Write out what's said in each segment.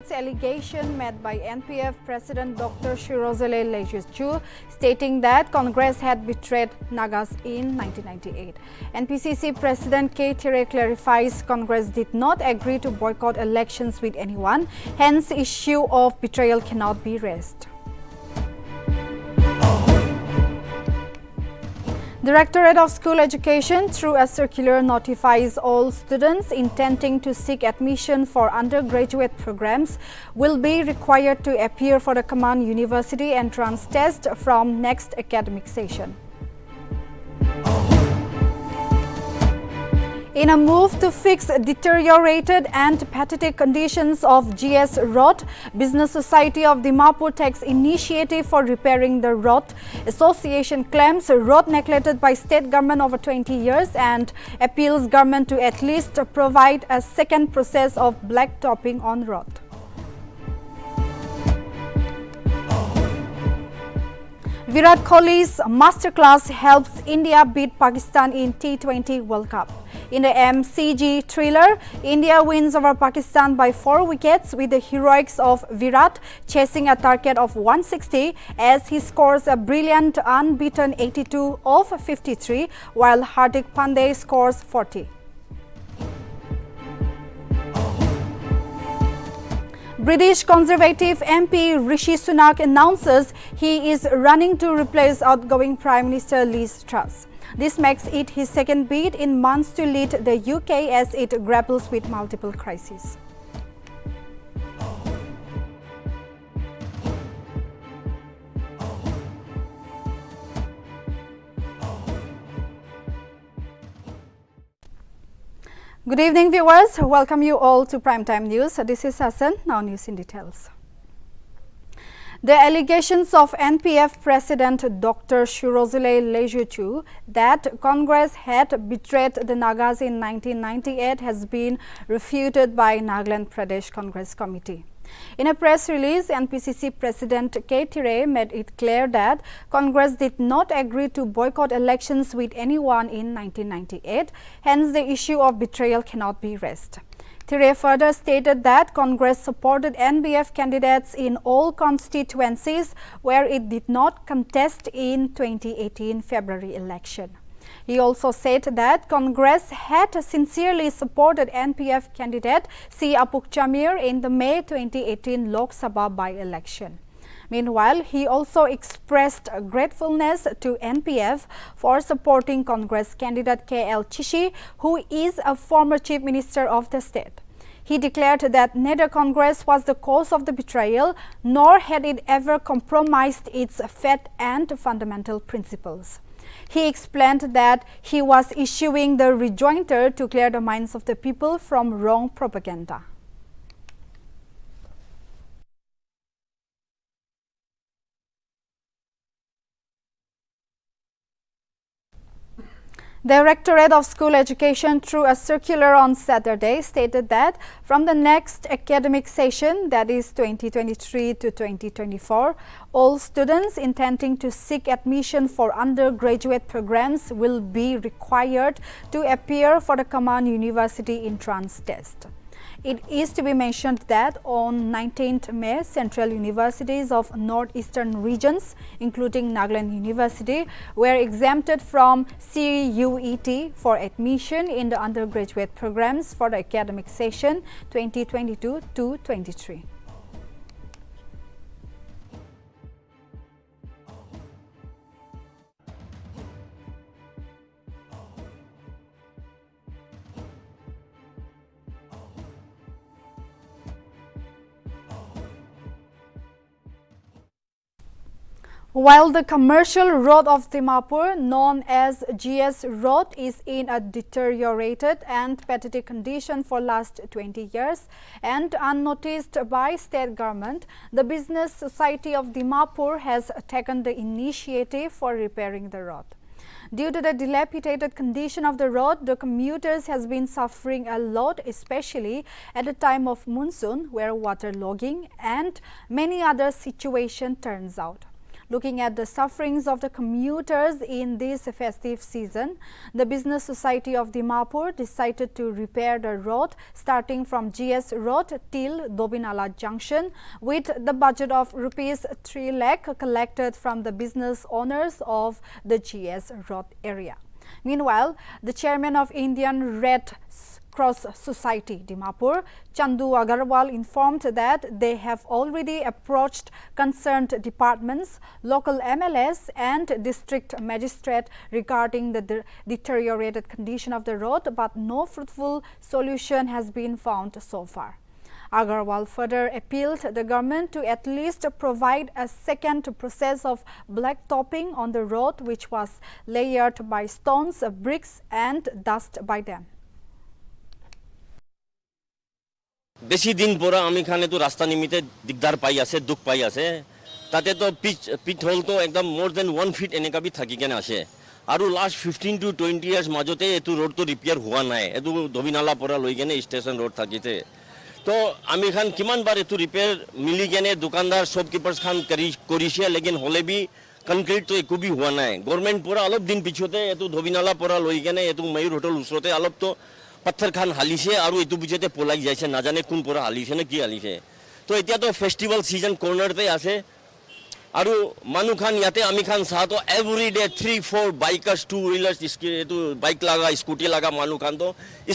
Allegation made by NPF President Dr. Shirozele Lejuchu, stating that Congress had betrayed Nagas in 1998. NPCC President K. Tere clarifies Congress did not agree to boycott elections with anyone, hence issue of betrayal cannot be raised. Directorate of School Education, through a circular, notifies all students intending to seek admission for undergraduate programs will be required to appear for the Common University entrance test from next academic session. In a move to fix deteriorated and pathetic conditions of GS Road, Business Society of Dimapur takes initiative for repairing the road. Association claims road neglected by state government over 20 years and appeals government to at least provide a second process of blacktopping on road. Virat Kohli's masterclass helps India beat Pakistan in T20 World Cup. In the MCG thriller, India wins over Pakistan by 4 wickets with the heroics of Virat chasing a target of 160 as he scores a brilliant unbeaten 82 of 53 while Hardik Pandey scores 40. British Conservative MP Rishi Sunak announces he is running to replace outgoing Prime Minister Liz Truss. This makes it his second bid in months to lead the UK as it grapples with multiple crises. Good evening, viewers. Welcome you all to Primetime News. This is Hassan. Now news in details. The allegations of NPF President Dr. Shirozele Lejuchu that Congress had betrayed the Nagas in 1998 has been refuted by Nagaland Pradesh Congress Committee. In a press release, NPCC President K. Tere made it clear that Congress did not agree to boycott elections with anyone in 1998, hence the issue of betrayal cannot be raised. Tere further stated that Congress supported NBF candidates in all constituencies where it did not contest in 2018 February election. He also said that Congress had sincerely supported NPF candidate C. Apuk Chamir in the May 2018 Lok Sabha by-election. Meanwhile, he also expressed gratefulness to NPF for supporting Congress candidate K.L. Chishi, who is a former Chief Minister of the state. He declared that neither Congress was the cause of the betrayal, nor had it ever compromised its faith and fundamental principles. He explained that he was issuing the rejoinder to clear the minds of the people from wrong propaganda. Directorate of School Education, through a circular on Saturday, stated that from the next academic session, that is 2023 to 2024, all students intending to seek admission for undergraduate programs will be required to appear for the Common University entrance test. It is to be mentioned that on 19th May, central universities of northeastern regions, including Nagaland University, were exempted from CUET for admission in the undergraduate programs for the academic session 2022-23. While the commercial road of Dimapur, known as GS Road, is in a deteriorated and pathetic condition for last 20 years and unnoticed by state government, the Business Society of Dimapur has taken the initiative for repairing the road. Due to the dilapidated condition of the road, the commuters has been suffering a lot, especially at the time of monsoon, where water logging and many other situations turns out. Looking at the sufferings of the commuters in this festive season, the Business Society of Dimapur decided to repair the road starting from GS Road till Dobinala Junction with the budget of rupees 3 lakh collected from the business owners of the GS Road area. Meanwhile, the chairman of Indian Red Cross Society, Dimapur, Chandu Agarwal, informed that they have already approached concerned departments, local MLAs and district magistrate regarding the deteriorated condition of the road, but no fruitful solution has been found so far. Agarwal further appealed the government to at least provide a second process of blacktopping on the road, which was layered by stones, bricks and dust by them. বেশি দিন পরা আমি খানে তো রাস্তা নিমিতে দিগদার পাই আছে দুঃখ পাই আছে তাতে তো পিচ হল তো একদম মোর দেন 1 ফিট এনেকা বি থাকি কেনে আসে আৰু লাস্ট 15 to 20 ইয়ার্স মাজতে এতু রোড তো রিপেয়ার হোৱা নাই এতু ধবিনালা পৰা লৈ কেনে স্টেশন রোড থাকিতে তো আমি খান কিমান বাৰ এতু রিপেয়ার মিলি কেনে দোকানদার শপকিপার্স খান কৰিছে লেকিন হলে বি কনক্রিট তো একো বি হোৱা নাই গভর্নমেন্ট পৰা অলপ দিন পিছতে এতু ধবিনালা পৰা লৈ কেনে এতু ময়ূর হোটেল ওচৰতে অলপ তো पत्थर खान हालिसे और यू बुझे पलाई जाए नाजाने कौन पूरा हालिसे ना कि हालिसे तो इतना तो फेस्टिवल सीजन कर्नारते आसे और मानु खान याते आमी खान सा तो एवरीडे 3-4 बाइकार्स 2 व्हीलर्स बाइक लगा स्कूटी लगा मानु खान तो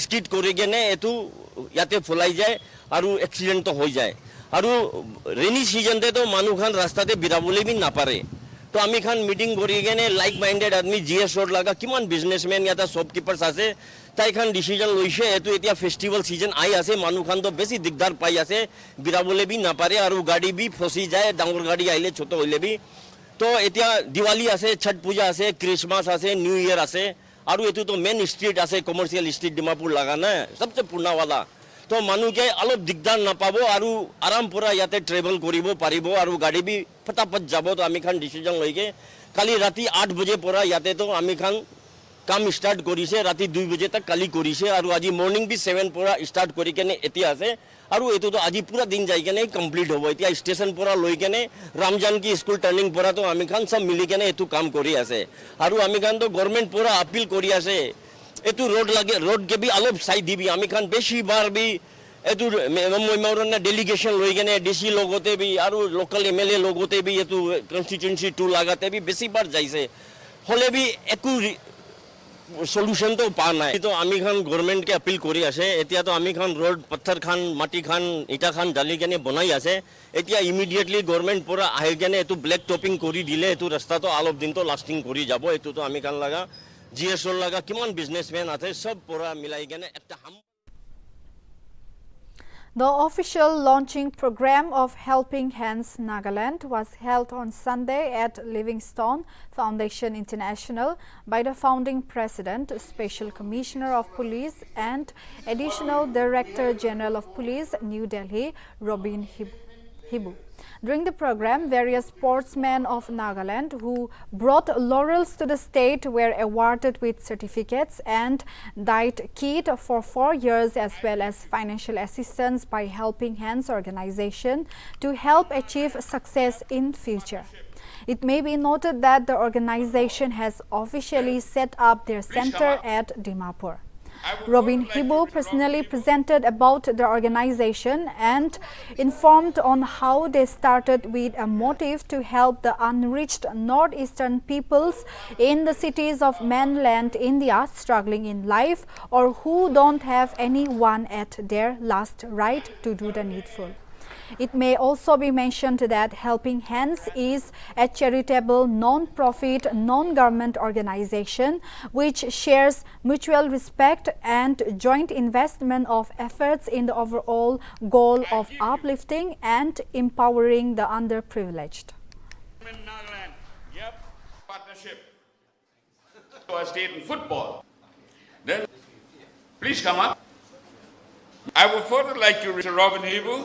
स्किट करेगे ने एतु याते फुलाई जाए और एक्सीडेंट तो हो जाए और रेनी सीजन ते तो मानु खान रास्ता ते बिराबले भी ना पारे तो आमी खान मीटिंग करेगे ने लाइक माइंडेड आदमी जीएस रोड लगा किमान बिजनेसमैन या शॉपकीपर्स आसे তাই খান ডিসিজন লৈছে এটো এতিয়া ফেস্টিভেল সিজন আই আছে মানু খান তো বেশি দিগদার পাই আছে বিরাবলে বি না পারে আর গাড়ি বি ফসি যায় ডাঙর গাড়ি আইলে ছোট হইলে বি তো এতিয়া দিওয়ালি আছে ছট পূজা আছে ক্রিসমাস আছে নিউ ইয়ার আছে আর এটো তো মেন স্ট্রিট আছে কমার্শিয়াল স্ট্রিট ডিমাপুর লাগা না সবচেয়ে পুরনাওয়ালা তো মানুকে অলপ দিগদার না পাবো আর আরাম পুরা ইয়াতে ট্রাভেল করিব পারিব আর গাড়ি বি ফটাফট যাব তো আমি খান ডিসিজন লইকে কালি রাতি 8 বজে পরা ইয়াতে তো আমি খান काम स्टार्ट करिसे राति 2 बजे तक काली करिसे और आज मॉर्निंग भी 7 पूरा स्टार्ट करी केने एति आसे और एतो तो आज पूरा दिन जाई केने कंप्लीट होबो एतिया स्टेशन पूरा लई केने रामजान की स्कूल टर्निंग पूरा तो आमी खान सब मिली केने एतु काम करी आसे और आमी खान तो गवर्नमेंट पूरा अपील करी आसे एतु रोड लागे रोड के भी अलग साइड दिबी आमी खान बेशी बार भी एतु मेमोरन डेलीगेशन लई केने डीसी लोगोते भी और लोकल एमएलए लोगोते भी एतु कॉन्स्टिट्यूएंसी 2 लगाते भी बेशी बार जाइसे होले भी एकु सल्यूशन तो पा ना तो आमी खान गवर्नमेंट के अपील करी आसे एतिया तो आमी खान रोड पत्थर खान माटी खान इटा खान डाली केने बनाई आसे एतिया इमिडिएटली गवर्नमेंट पूरा आहि केने एतु ब्लैक टॉपिंग करी दिले एतु रास्ता तो अलप दिन तो लास्टिंग करी जाबो एतु तो आमी खान लगा जीएसओ लगा किमान बिजनेसमैन आथे सब पूरा मिलाई केने एकटा हम The official launching program of Helping Hands Nagaland was held on Sunday at Livingstone Foundation International by the founding president, Special Commissioner of Police and Additional Director General of Police, New Delhi, Robin Hibu. During the program, various sportsmen of Nagaland who brought laurels to the state were awarded with certificates and diet kit for 4 years as well as financial assistance by Helping Hands organization to help achieve success in future. It may be noted that the organization has officially set up their center at Dimapur. Robin Hibu personally presented about the organization and informed on how they started with a motive to help the unreached northeastern peoples in the cities of mainland India struggling in life or who don't have anyone at their last right to do the needful. It may also be mentioned that Helping Hands is a charitable, non-profit, non-government organization which shares mutual respect and joint investment of efforts in the overall goal of uplifting and empowering the underprivileged. Yep, partnership. So I stayed in football. Then, please come up. I would further like to Mr. Robin Hibu.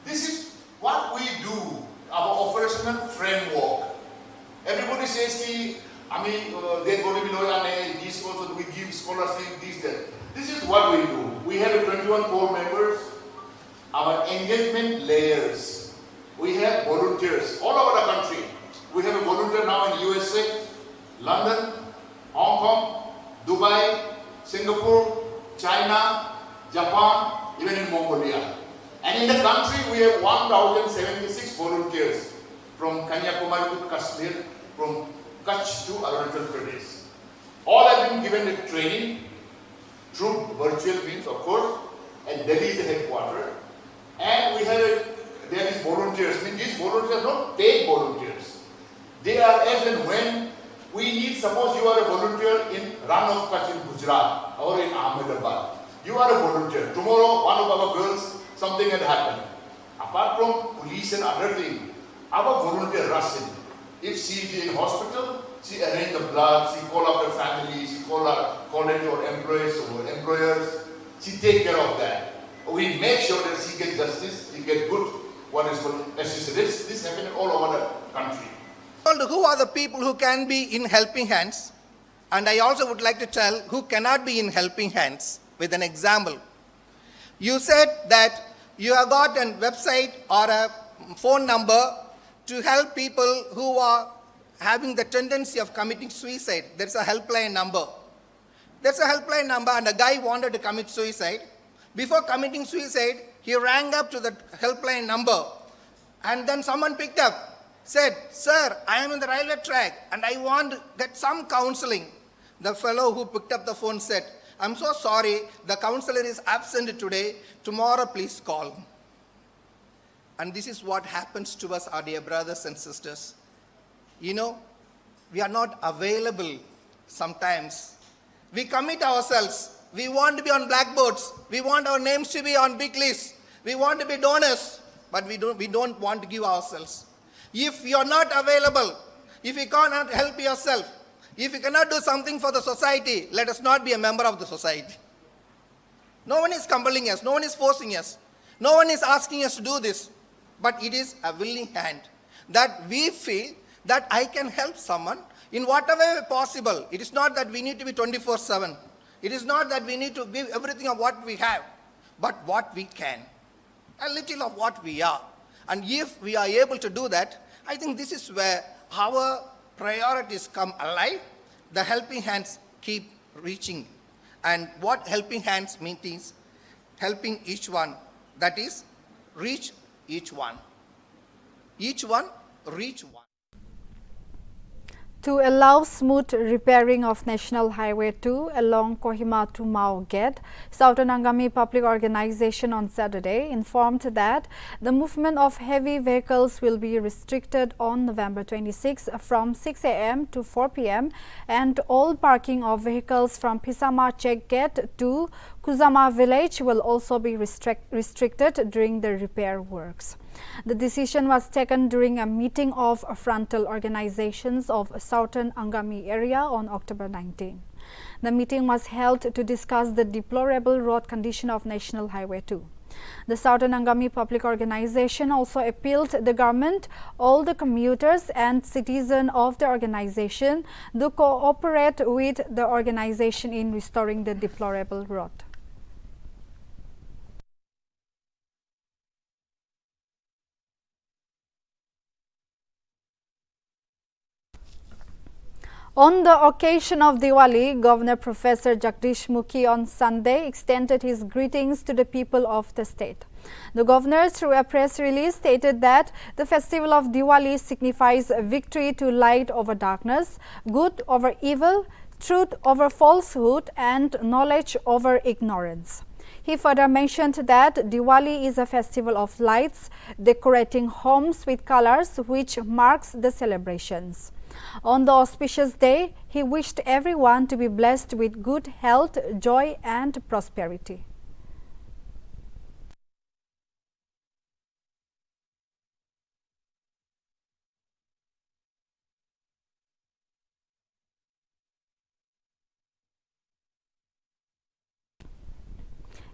This is what we do, our operational framework. Everybody says, they're going to be loyal and this also we give scholarship, this, that. This is what we do. We have 21 core members, our engagement layers. We have volunteers all over the country. We have a volunteer now in USA, London, Hong Kong, Dubai, Singapore, China, Japan, even in Mongolia. And in the country, we have 1,076 volunteers from Kanyakumari to Kashmir, from Kutch to Arunachal Pradesh. All have been given a training through virtual means, of course, and Delhi is the headquarters. And we have there is volunteers. I mean, these volunteers are not paid volunteers. They are as and when we need. Suppose you are a volunteer in Ran of Kutch in Gujarat or in Ahmedabad. You are a volunteer. Tomorrow, one of our girls, something had happened. Apart from police and other things, our volunteer rush in. If she is in hospital, she arrange the blood, she call up her family, she call your employees or employers, she take care of that. We make sure that she gets justice, she get good, what is called assistance. This happens all over the country. Who are the people who can be in helping hands? And I also would like to tell who cannot be in helping hands with an example. You said that you have got a website or a phone number to help people who are having the tendency of committing suicide. There's a helpline number. There's a helpline number, and a guy wanted to commit suicide. Before committing suicide, he rang up to the helpline number, and then someone picked up, said, "Sir, I am in the railway track and I want to get some counseling." The fellow who picked up the phone said, "I'm so sorry, the counselor is absent today. Tomorrow, please call." And this is what happens to us, our dear brothers and sisters. You know, we are not available sometimes. We commit ourselves. We want to be on blackboards. We want our names to be on big lists. We want to be donors, but we don't want to give ourselves. If you are not available, if you cannot help yourself, if you cannot do something for the society, let us not be a member of the society. No one is compelling us. No one is forcing us. No one is asking us to do this. But it is a willing hand that we feel that I can help someone in whatever way possible. It is not that we need to be 24/7. It is not that we need to give everything of what we have, but what we can. A little of what we are. And if we are able to do that, I think this is where our priorities come alive. The helping hands keep reaching. And what helping hands means is helping each one. That is, reach each one. Each one, reach one. To allow smooth repairing of National Highway 2 along Kohima to Mao Gate, Southern Angami Public Organization on Saturday informed that the movement of heavy vehicles will be restricted on November 26 from 6 a.m. to 4 p.m. and all parking of vehicles from Pisama Check Gate to Kuzama Village will also be restricted during the repair works. The decision was taken during a meeting of frontal organizations of Southern Angami area on October 19. The meeting was held to discuss the deplorable road condition of National Highway 2. The Southern Angami Public Organization also appealed the government, all the commuters and citizens of the organization to cooperate with the organization in restoring the deplorable road. On the occasion of Diwali, Governor Professor Jagdish Mukhi on Sunday extended his greetings to the people of the state. The governor, through a press release, stated that the festival of Diwali signifies victory to light over darkness, good over evil, truth over falsehood, and knowledge over ignorance. He further mentioned that Diwali is a festival of lights, decorating homes with colors, which marks the celebrations. On the auspicious day, he wished everyone to be blessed with good health, joy, and prosperity.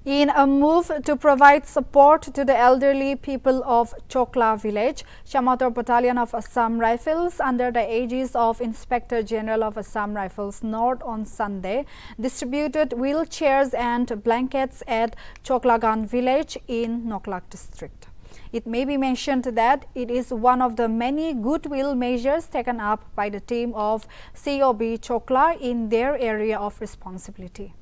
In a move to provide support to the elderly people of Chokla village, Shamator Battalion of Assam Rifles, under the aegis of Inspector General of Assam Rifles North on Sunday, distributed wheelchairs and blankets at Choklagan village in Noklak district. It may be mentioned that it is one of the many goodwill measures taken up by the team of COB Chokla in their area of responsibility.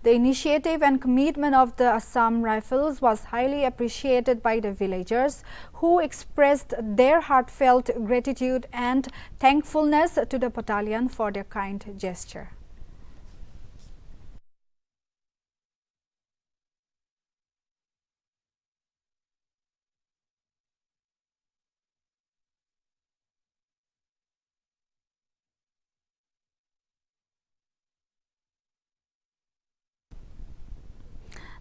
The initiative and commitment of the Assam Rifles was highly appreciated by the villagers, who expressed their heartfelt gratitude and thankfulness to the battalion for their kind gesture.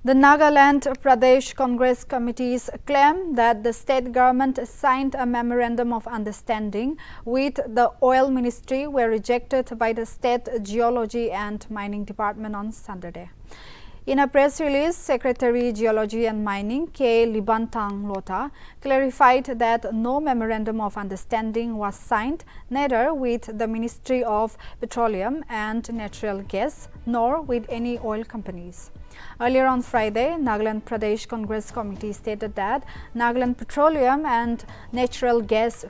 The Nagaland Pradesh Congress Committee's claim that the state government signed a memorandum of understanding with the Oil Ministry were rejected by the State Geology and Mining Department on Saturday. In a press release, Secretary Geology and Mining K. Libantang Lota clarified that no memorandum of understanding was signed, neither with the Ministry of Petroleum and Natural Gas nor with any oil companies. Earlier on Friday, Nagaland Pradesh Congress Committee stated that Nagaland Petroleum and Natural Gas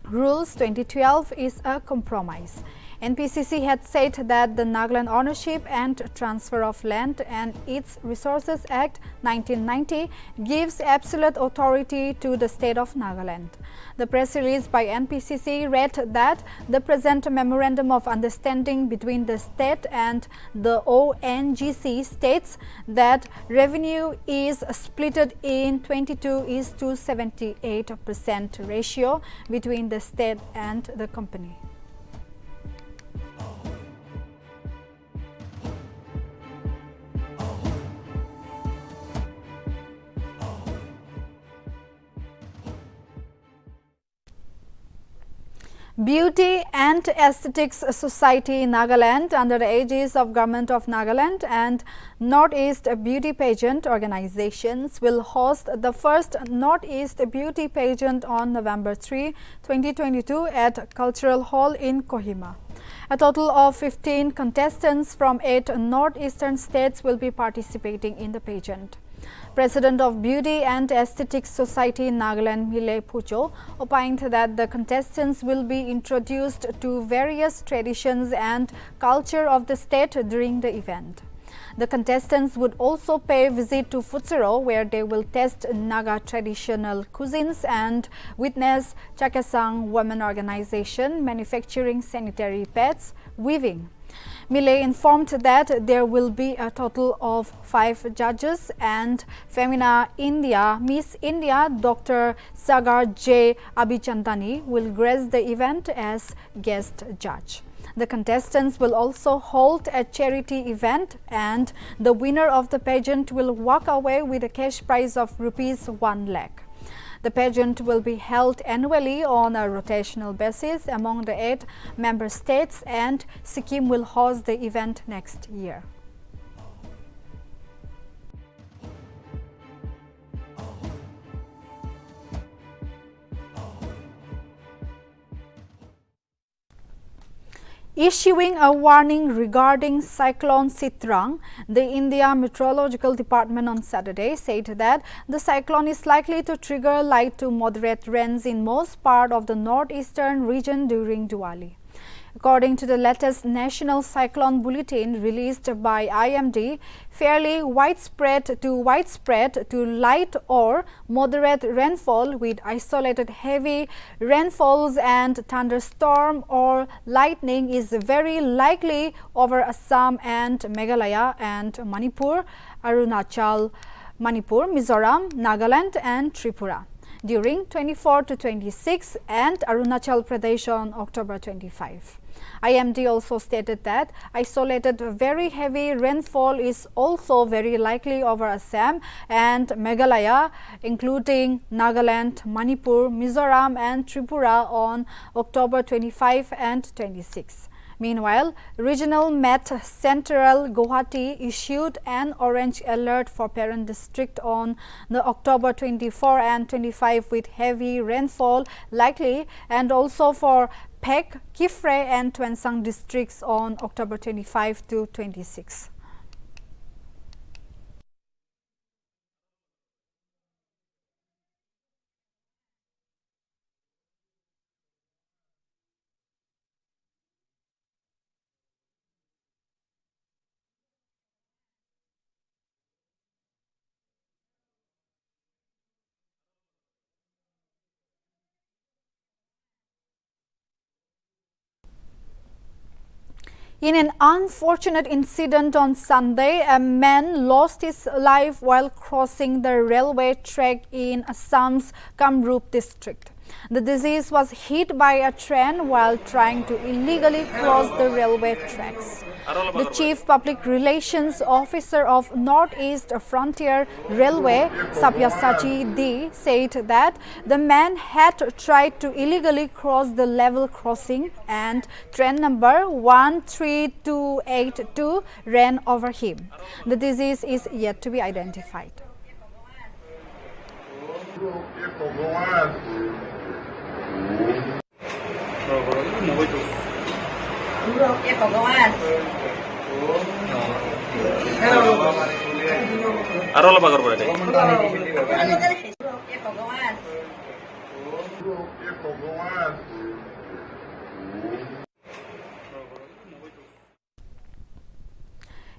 Rules 2012 is a compromise. NPCC had said that the Nagaland Ownership and Transfer of Land and its Resources Act 1990 gives absolute authority to the state of Nagaland. The press release by NPCC read that the present memorandum of understanding between the state and the ONGC states that revenue is split in 22:78% ratio between the state and the company. Beauty and Aesthetics Society Nagaland, under the aegis of Government of Nagaland and Northeast Beauty Pageant organizations, will host the first Northeast Beauty Pageant on November 3, 2022 at Cultural Hall in Kohima. A total of 15 contestants from 8 northeastern states will be participating in the pageant. President of Beauty and Aesthetics Society Nagaland Mile Pucho opined that the contestants will be introduced to various traditions and culture of the state during the event. The contestants would also pay a visit to Futsero, where they will test Naga traditional cuisines and witness Chakasang Women Organization manufacturing sanitary pads weaving. Mile informed that there will be a total of 5 judges, and Femina India Miss India Dr. Sagar J. Abhichandani will grace the event as guest judge. The contestants will also hold a charity event, and the winner of the pageant will walk away with a cash prize of rupees 1 lakh. The pageant will be held annually on a rotational basis among the 8 member states, and Sikkim will host the event next year. Issuing a warning regarding cyclone Sitrang, the India Meteorological Department on Saturday said that the cyclone is likely to trigger light to moderate rains in most part of the northeastern region during Diwali. According to the latest National Cyclone Bulletin released by IMD, fairly widespread to light or moderate rainfall with isolated heavy rainfalls and thunderstorm or lightning is very likely over Assam and Meghalaya and Manipur, Arunachal, Mizoram, Nagaland and Tripura during 24 to 26 and Arunachal Pradesh on October 25. IMD also stated that isolated very heavy rainfall is also very likely over Assam and Meghalaya, including Nagaland, Manipur, Mizoram and Tripura on October 25 and 26. Meanwhile, Regional Met Central Guwahati issued an orange alert for Parent District on the October 24 and 25 with heavy rainfall likely, and also for Phek, Kifre and Twensang districts on October 25 to 26. In an unfortunate incident on Sunday, a man lost his life while crossing the railway track in Assam's Kamrup district. The deceased was hit by a train while trying to illegally cross the railway tracks. The Chief Public Relations Officer of Northeast Frontier Railway, Sabyasachi D, said that the man had tried to illegally cross the level crossing and train number 13282 ran over him. The deceased is yet to be identified.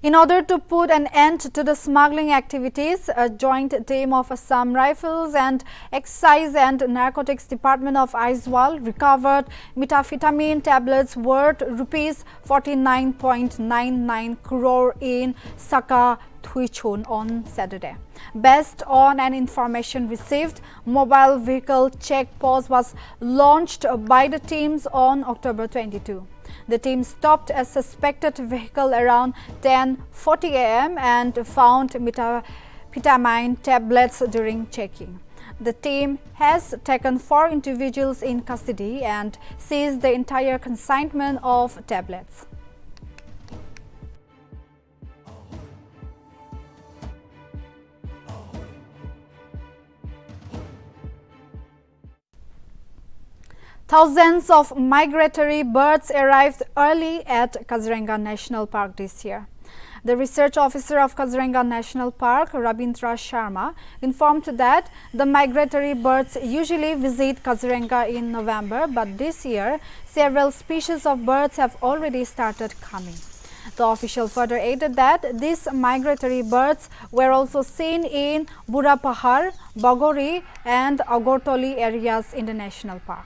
In order to put an end to the smuggling activities, a joint team of Assam Rifles and Excise and Narcotics Department of Aizawl recovered methamphetamine tablets worth rupees 49.99 crore in Saka Thuichun on Saturday. Based on an information received, mobile vehicle check post was launched by the teams on October 22. The team stopped a suspected vehicle around 10:40 a.m. and found methamphetamine tablets during checking. The team has taken 4 individuals in custody and seized the entire consignment of tablets. Thousands of migratory birds arrived early at Kaziranga National Park this year. The research officer of Kaziranga National Park, Rabindra Sharma, informed that the migratory birds usually visit Kaziranga in November, but this year several species of birds have already started coming. The official further added that these migratory birds were also seen in Burapahar, Bagori and Agortoli areas in the national park.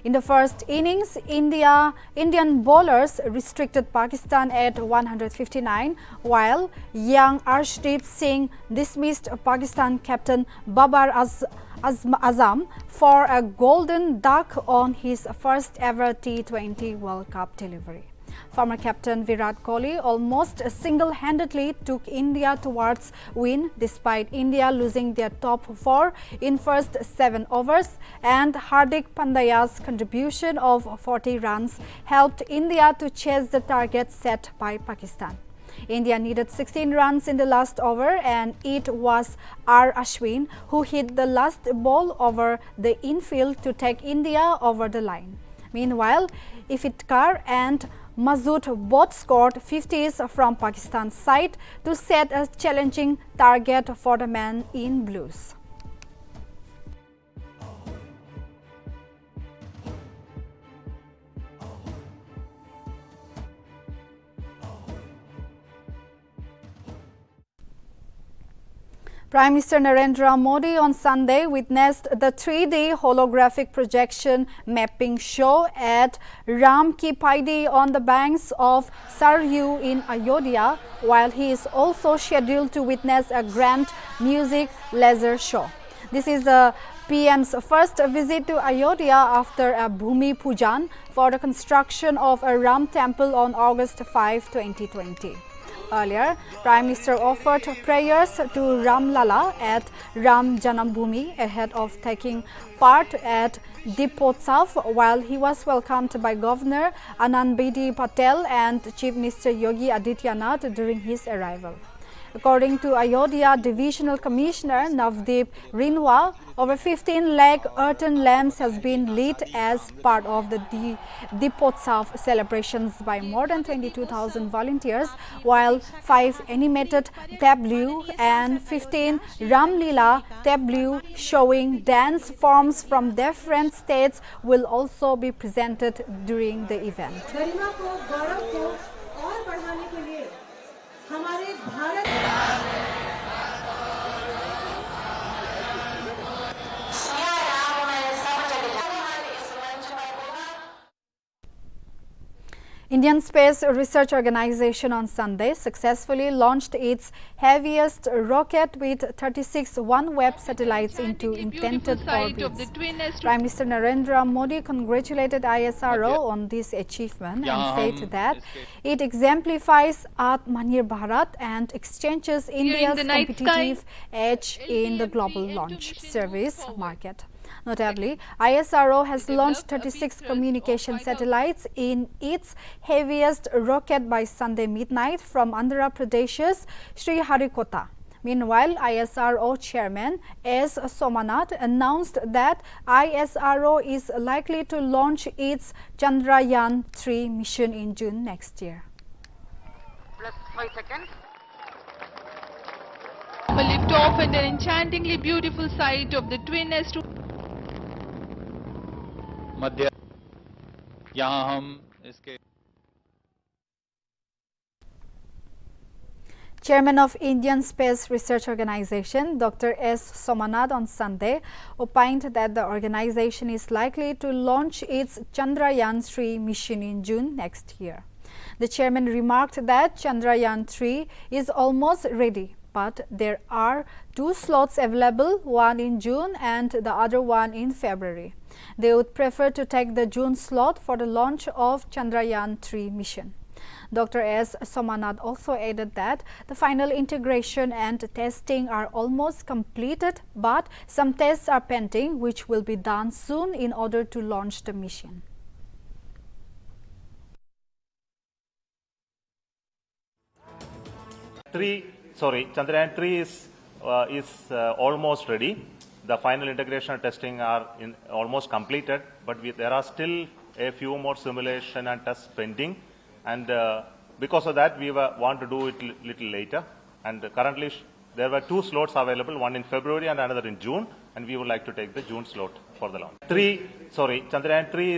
In the first innings, Indian bowlers restricted Pakistan at 159, while young Arshdeep Singh dismissed Pakistan captain Babar Azam for a golden duck on his first ever T20 World Cup delivery. Former captain Virat Kohli almost single-handedly took India towards win despite India losing their top 4 in first 7 overs, and Hardik Pandya's contribution of 40 runs helped India to chase the target set by Pakistan. India needed 16 runs in the last over, and it was R. Ashwin who hit the last ball over the infield to take India over the line. Meanwhile, Iftikhar and Masood both scored 50s from Pakistan's side to set a challenging target for the men in blues. Prime Minister Narendra Modi on Sunday witnessed the 3D holographic projection mapping show at Ram Ki Paidi on the banks of Saryu in Ayodhya, while he is also scheduled to witness a grand music laser show. This is the PM's first visit to Ayodhya after a Bhumi Pujan for the construction of a Ram temple on August 5, 2020. Earlier, Prime Minister offered prayers to Ram Lala at Ram Janambhumi ahead of taking part at Deepotsav, while he was welcomed by Governor Anandbedi Patel and Chief Minister Yogi Adityanath during his arrival. According to Ayodhya Divisional Commissioner Navdeep Rinwa, over 15 lakh earthen lamps has been lit as part of the Deepotsav celebrations by more than 22,000 volunteers, while 5 animated tableaux and 15 Ramlila tableaux showing dance forms from different states will also be presented during the event. हमारे Bharat Indian Space Research Organization on Sunday successfully launched its heaviest rocket with 36 OneWeb satellites into intended orbits. Prime Minister Narendra Modi congratulated ISRO on this achievement and said that it exemplifies Atmanirbhar Bharat and exchanges India's competitive edge in the global launch service market. Notably, ISRO has launched 36 communication satellites in its heaviest rocket by Sunday midnight from Andhra Pradesh's Sriharikota. Meanwhile, ISRO Chairman S. Somanath announced that ISRO is likely to launch its Chandrayaan-3 mission in June next year. Plus 5 seconds. A lift off and an enchantingly beautiful sight of the twin S2 मध्य यहाँ हम इसके Chairman of Indian Space Research Organization, Dr. S. Somanath, on Sunday opined that the organization is likely to launch its Chandrayaan-3 mission in June next year. The chairman remarked that Chandrayaan-3 is almost ready, but there are 2 slots available, one in June and the other one in February. They would prefer to take the June slot for the launch of Chandrayaan-3 mission. Dr. S. Somanath also added that the final integration and testing are almost completed, but some tests are pending which will be done soon in order to launch the mission. Chandrayaan-3 is almost ready. The final integration and testing are almost completed, but there are still a few more simulation and tests pending, and because of that we want to do it little later. And currently there were 2 slots available, one in February and another in June, and we would like to take the June slot for the launch. Chandrayaan-3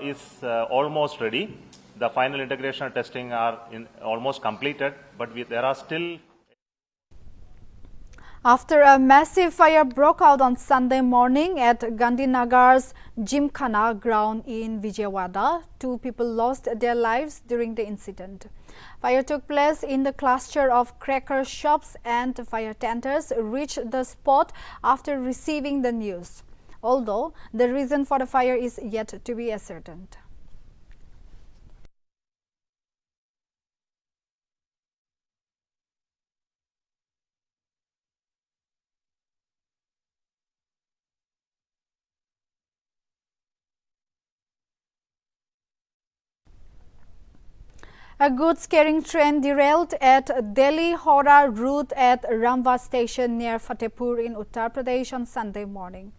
is almost ready. The final integration and testing are almost completed, but there are still. After a massive fire broke out on Sunday morning at Gandhinagar's Gymkhana ground in Vijayawada, 2 people lost their lives during the incident. Fire took place in the cluster of cracker shops and fire tenders reached the spot after receiving the news, although the reason for the fire is yet to be ascertained. A goods-carrying train derailed at Delhi-Howrah route at Ramva station near Fatehpur in Uttar Pradesh on Sunday morning.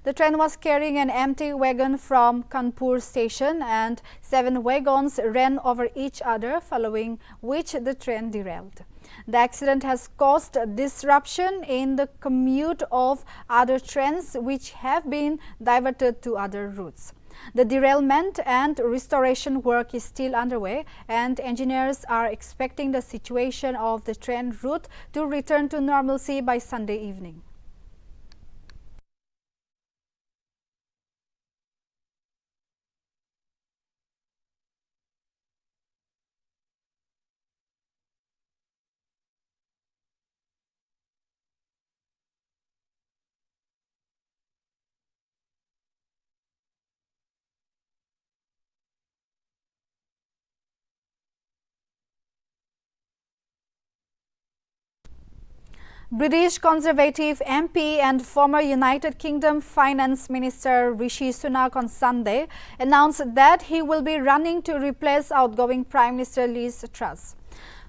The train was carrying an empty wagon from Kanpur station and 7 wagons ran over each other, following which the train derailed. The accident has caused disruption in the commute of other trains which have been diverted to other routes. The derailment and restoration work is still underway, and engineers are expecting the situation of the train route to return to normalcy by Sunday evening. British Conservative MP and former United Kingdom Finance Minister Rishi Sunak on Sunday announced that he will be running to replace outgoing Prime Minister Liz Truss.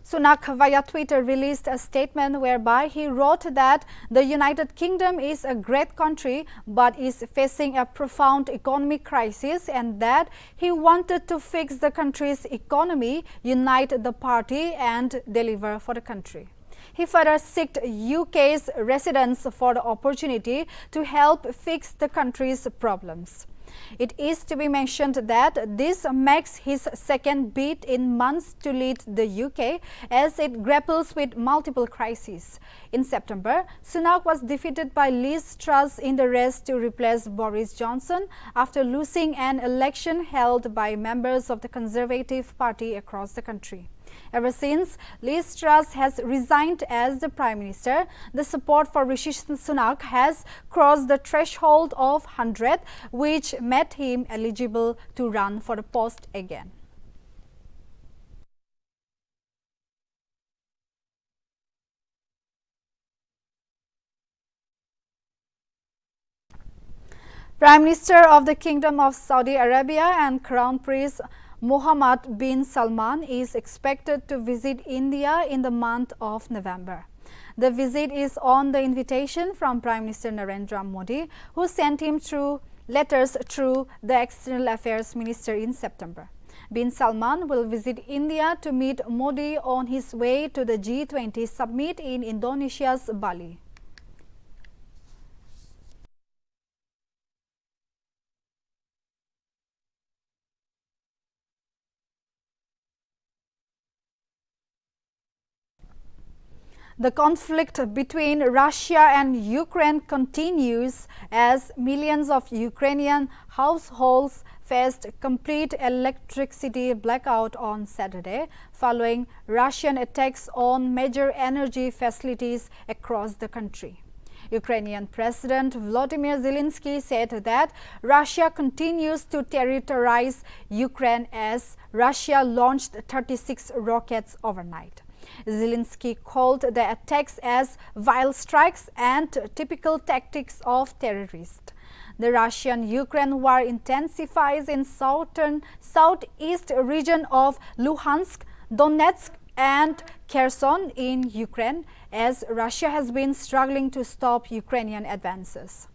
Sunak via Twitter released a statement whereby he wrote that the United Kingdom is a great country but is facing a profound economic crisis, and that he wanted to fix the country's economy, unite the party and deliver for the country. He further sought UK's residents for the opportunity to help fix the country's problems. It is to be mentioned that this marks his second bid in months to lead the UK as it grapples with multiple crises. In September, Sunak was defeated by Liz Truss in the race to replace Boris Johnson after losing an election held by members of the Conservative Party across the country. Ever since Liz Truss has resigned as the Prime Minister, the support for Rishi Sunak has crossed the threshold of 100, which made him eligible to run for the post again. Prime Minister of the Kingdom of Saudi Arabia and Crown Prince Mohammed bin Salman is expected to visit India in the month of November. The visit is on the invitation from Prime Minister Narendra Modi, who sent him through letters through the External Affairs Minister in September. Bin Salman will visit India to meet Modi on his way to the G20 summit in Indonesia's Bali. The conflict between Russia and Ukraine continues as millions of Ukrainian households faced complete electricity blackout on Saturday following Russian attacks on major energy facilities across the country. Ukrainian President Volodymyr Zelensky said that Russia continues to terrorize Ukraine as Russia launched 36 rockets overnight. Zelensky called the attacks as vile strikes and typical tactics of terrorists. The Russian-Ukraine war intensifies in southeast region of Luhansk, Donetsk and Kherson in Ukraine as Russia has been struggling to stop Ukrainian advances.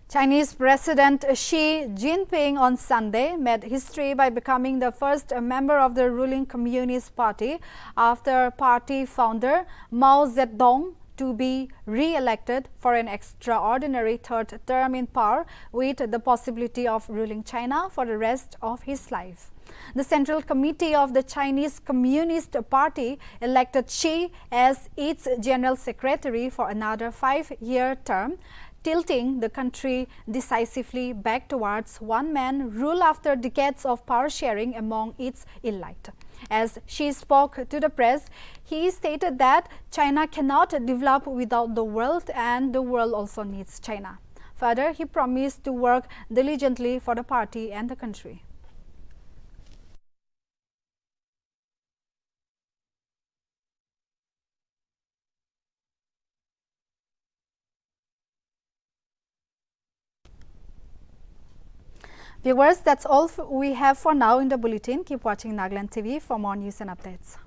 Chinese President Xi Jinping on Sunday made history by becoming the first member of the ruling Communist Party after party founder Mao Zedong to be re-elected for an extraordinary third term in power with the possibility of ruling China for the rest of his life. The Central Committee of the Chinese Communist Party elected Xi as its General Secretary for another 5-year term, tilting the country decisively back towards one-man rule after decades of power sharing among its elite. As Xi spoke to the press, he stated that China cannot develop without the world and the world also needs China. Further, he promised to work diligently for the party and the country. Viewers, that's all we have for now in the bulletin. Keep watching Nltv for more news and updates.